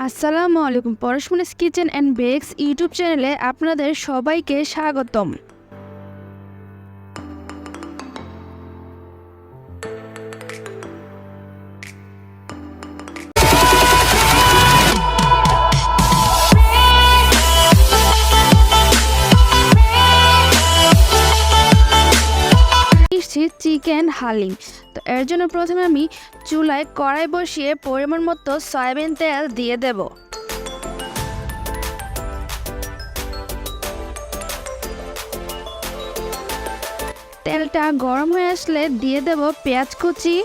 আসসালামু আলাইকুম। পরশমনি kitchen and bakes YouTube চ্যানেলে আপনাদের সবাইকে স্বাগতম। চিকেন হালিম। তো এর জন্য প্রথমে আমি চুলায় কড়াই বসিয়ে পরিমাণ মতো সয়াবিন তেল দিয়ে দেব। তেলটা গরম হয়ে আসলে দিয়ে দেব পেঁয়াজ কুচি।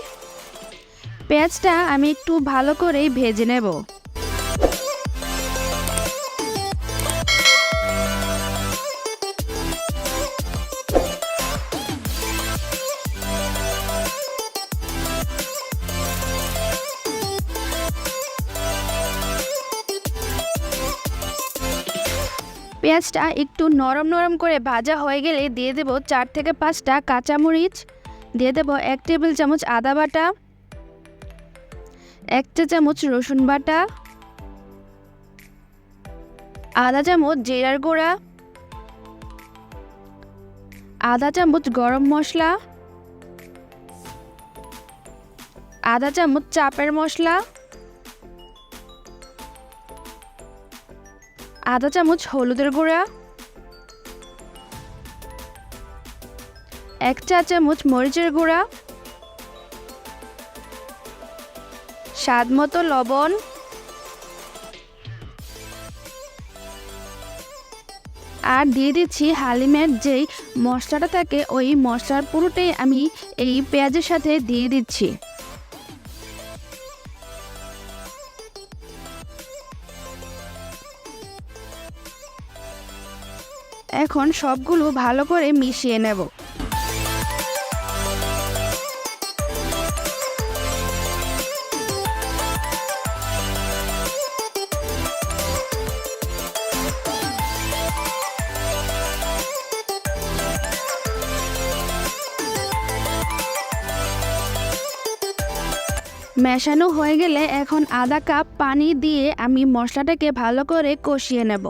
পেঁয়াজটা আমি একটু ভালো করেই ভেজে নেব। পেঁয়াজটা একটু নরম নরম করে ভাজা হয়ে গেলে দিয়ে দেব 4 থেকে 5টা কাঁচামরিচ, দিয়ে দেব 1 টেবিল চামচ আদা বাটা, 1 চা চামচ রসুন বাটা, আধা চামচ জিরার গুঁড়া, আধা চামচ গরম মশলা, আধা চামচ চাপের মশলা, আধা চামচ হলুদের গুঁড়া, 1 চা চামচ মরিচের গুঁড়া, স্বাদ মতো লবণ, আর দিয়ে দিচ্ছি হালিমের যেই মশলাটা থাকে ওই মশলার পুরোটাই আমি এই পেঁয়াজের সাথে দিয়ে দিচ্ছি। এখন সবগুলো ভালো করে মিশিয়ে নেব। মেশানো হয়ে গেলে এখন আধা কাপ পানি দিয়ে আমি মশলাটাকে ভালো করে কষিয়ে নেব।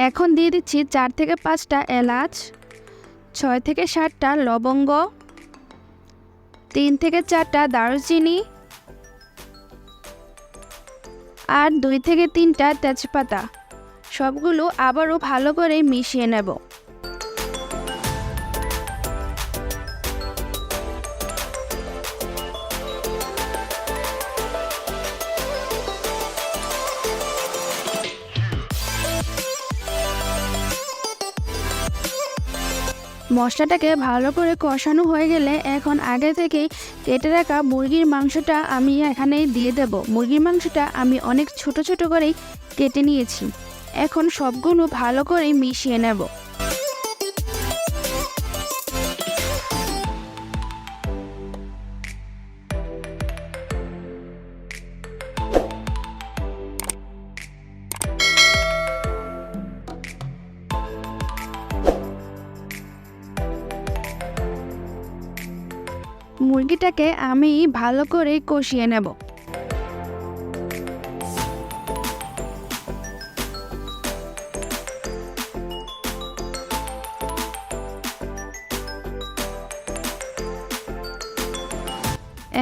এখন দিয়ে দিচ্ছি 4 থেকে 5টা এলাচ, 6 থেকে 7টা লবঙ্গ, 3 থেকে 4টা দারুচিনি, আর 2 থেকে 3টা তেজপাতা। সবগুলো আবারও ভালো করে মিশিয়ে নেব। মশলাটাকে ভালো করে কষানো হয়ে গেলে এখন আগে থেকেই কেটে রাখা মুরগির মাংসটা আমি এখানে দিয়ে দেব। মুরগির মাংসটা আমি অনেক ছোট ছোট করেই কেটে নিয়েছি। এখন সবগুলো ভালো করে মিশিয়ে নেব। মুরগিটাকে আমি ভালো করে কষিয়ে নেব।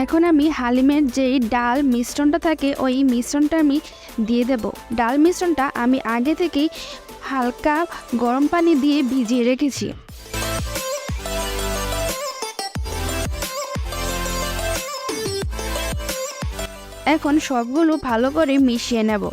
এখন আমি হালিমের যেই ডাল মিশ্রণটা থাকে ওই মিশ্রণটা আমি দিয়ে দেব। ডাল মিশ্রণটা আমি আগে থেকেই হালকা গরম পানি দিয়ে ভিজিয়ে রেখেছি। এখন সবগুলো ভালো করে মিশিয়ে নেব।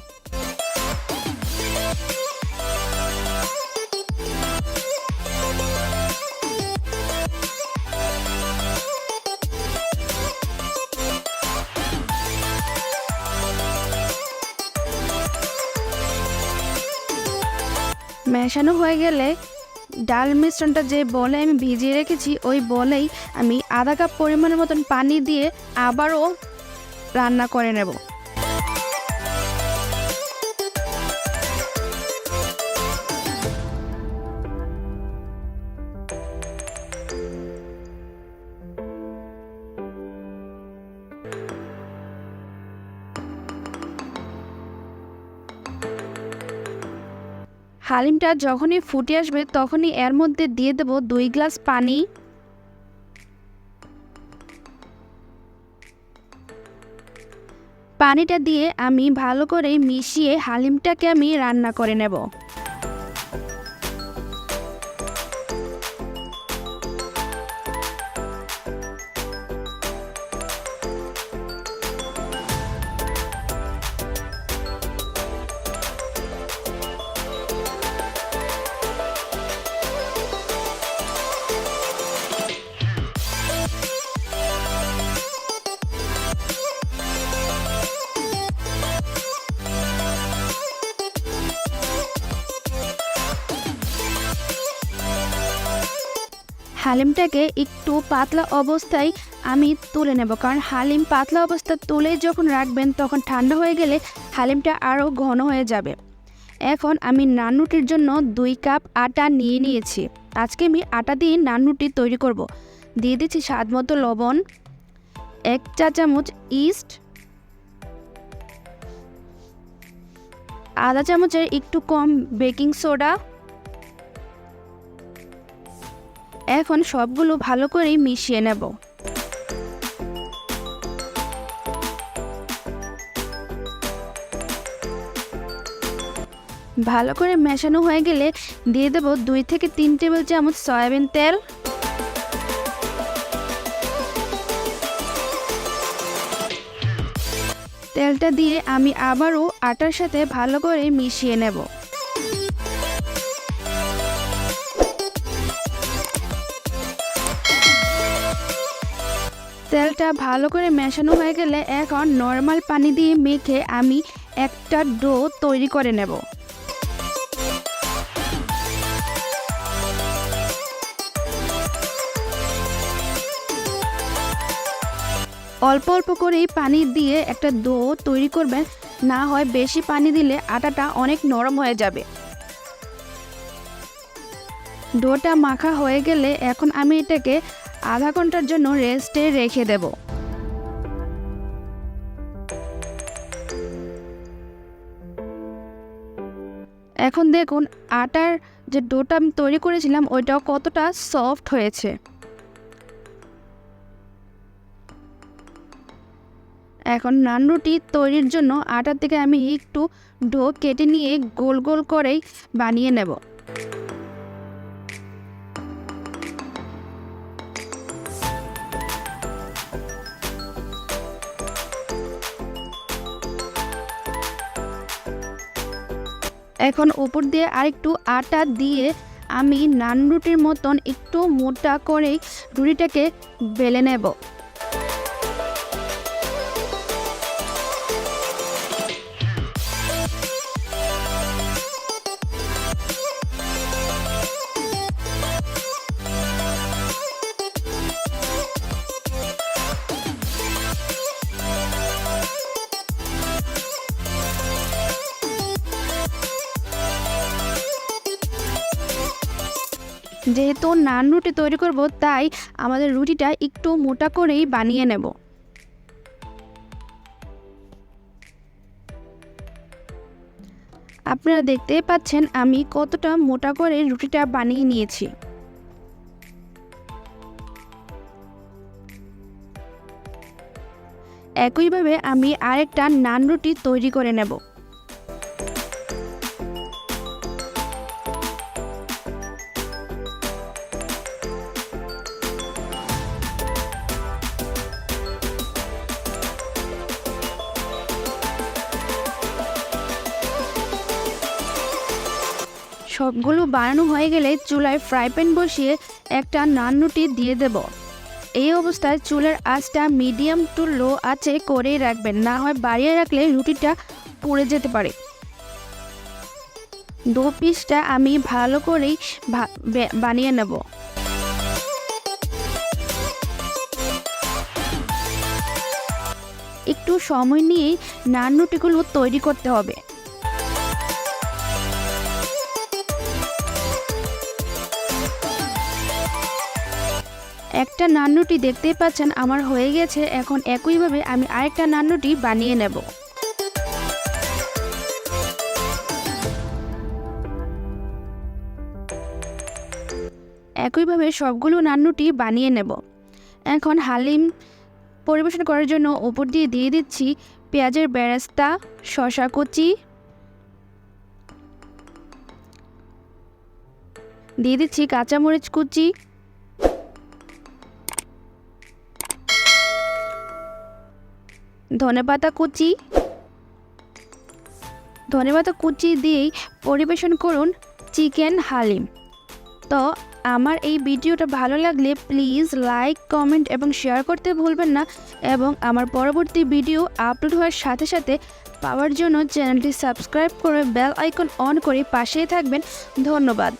মেশানো হয়ে গেলে ডাল মিশ্রণটা যে বলে আমি ভিজিয়ে রেখেছি ওই বলেই আমি আধা কাপ পরিমাণের মতন পানি দিয়ে আবারও রান্না করে নেব। হালিমটা যখনই ফুটে আসবে তখনই এর মধ্যে দিয়ে দেব 2 গ্লাস পানি। পানিটা দিয়ে আমি ভালো করে মিশিয়ে হালিমটাকে আমি রান্না করে নেব। হালিমটাকে একটু পাতলা অবস্থায় আমি তুলে নেব, কারণ হালিম পাতলা অবস্থা তুলে যখন রাখবেন তখন ঠান্ডা হয়ে গেলে হালিমটা আরও ঘন হয়ে যাবে। এখন আমি নান রুটির জন্য 2 কাপ আটা নিয়ে নিয়েছি। আজকে আমি আটা দিয়ে নান রুটি তৈরি করব। দিয়ে দিচ্ছি স্বাদ মতো লবণ, 1 চা চামচ ইস্ট, আধা চামচের একটু কম বেকিং সোডা। এখন সবগুলো ভালো করে মিশিয়ে নেব। ভালো করে মেশানো হয়ে গেলে দিয়ে দেব 2 থেকে 3 টেবিল চামচ সয়াবিন তেল। তেলটা দিয়ে আমি আবারও আটার সাথে ভালো করে মিশিয়ে নেব। তেলটা ভালো করে মেশানো হয়ে গেলে এখন নরমাল পানি দিয়ে মেখে আমি একটা ডো তৈরি করে নেব। অল্প অল্প করেই পানি দিয়ে একটা ডো তৈরি করবেন, না হয় বেশি পানি দিলে আটাটা অনেক নরম হয়ে যাবে। ডোটা মাখা হয়ে গেলে এখন আমি এটাকে আধা ঘন্টার জন্য রেস্টে রেখে দেব। এখন দেখুন আটার যে ডোটা আমি তৈরি করেছিলাম ওইটাও কতটা সফট হয়েছে। এখন নান রুটি তৈরির জন্য আটার থেকে আমি একটু ডো কেটে নিয়ে গোল গোল করেই বানিয়ে নেব। এখন উপর দিয়ে আরেকটু আটা দিয়ে আমি নান রুটির মতন একটু মোটা করে রুটিটাকে বেলে নেব। যেহেতু নান রুটি তৈরি করব তাই আমাদের রুটিটা একটু মোটা করেই বানিয়ে নেব। আপনারা দেখতেই পাচ্ছেন আমি কতটা মোটা করে রুটিটা বানিয়ে নিয়েছি। একইভাবে আমি আরেকটা নান রুটি তৈরি করে নেব। সবগুলো বানানো হয়ে গেলে চুলায় ফ্রাই প্যান বসিয়ে একটা নান রুটি দিয়ে দেব। এই অবস্থায় চুলার আঁচটা মিডিয়াম টু লো আঁচে করেই রাখবেন, না হয় বাড়িয়ে রাখলে রুটিটা পুড়ে যেতে পারে। ডো পিসটা আমি ভালো করেই বানিয়ে নেব। একটু সময় নিয়ে নান রুটিগুলো তৈরি করতে হবে। একটা নান রুটি দেখতেই পাচ্ছেন আমার হয়ে গেছে। এখন একইভাবে আমি আরেকটা নান রুটি বানিয়ে নেব। একইভাবে সবগুলো নান্নুটি বানিয়ে নেব। এখন হালিম পরিবেশন করার জন্য উপর দিয়ে দিয়ে দিচ্ছি পেঁয়াজের বেরেস্তা, শসা কুচি, দিয়ে দিচ্ছি কাঁচামরিচ কুচি, ধনেপাতা কুচি। ধনেপাতা কুচি দিয়েই পরিবেশন করুন চিকেন হালিম। তো আমার এই ভিডিওটা ভালো লাগলে প্লিজ লাইক, কমেন্ট এবং শেয়ার করতে ভুলবেন না, এবং আমার পরবর্তী ভিডিও আপলোড হওয়ার সাথে সাথে পাওয়ার জন্য চ্যানেলটি সাবস্ক্রাইব করে বেল আইকন অন করে পাশেই থাকবেন। ধন্যবাদ।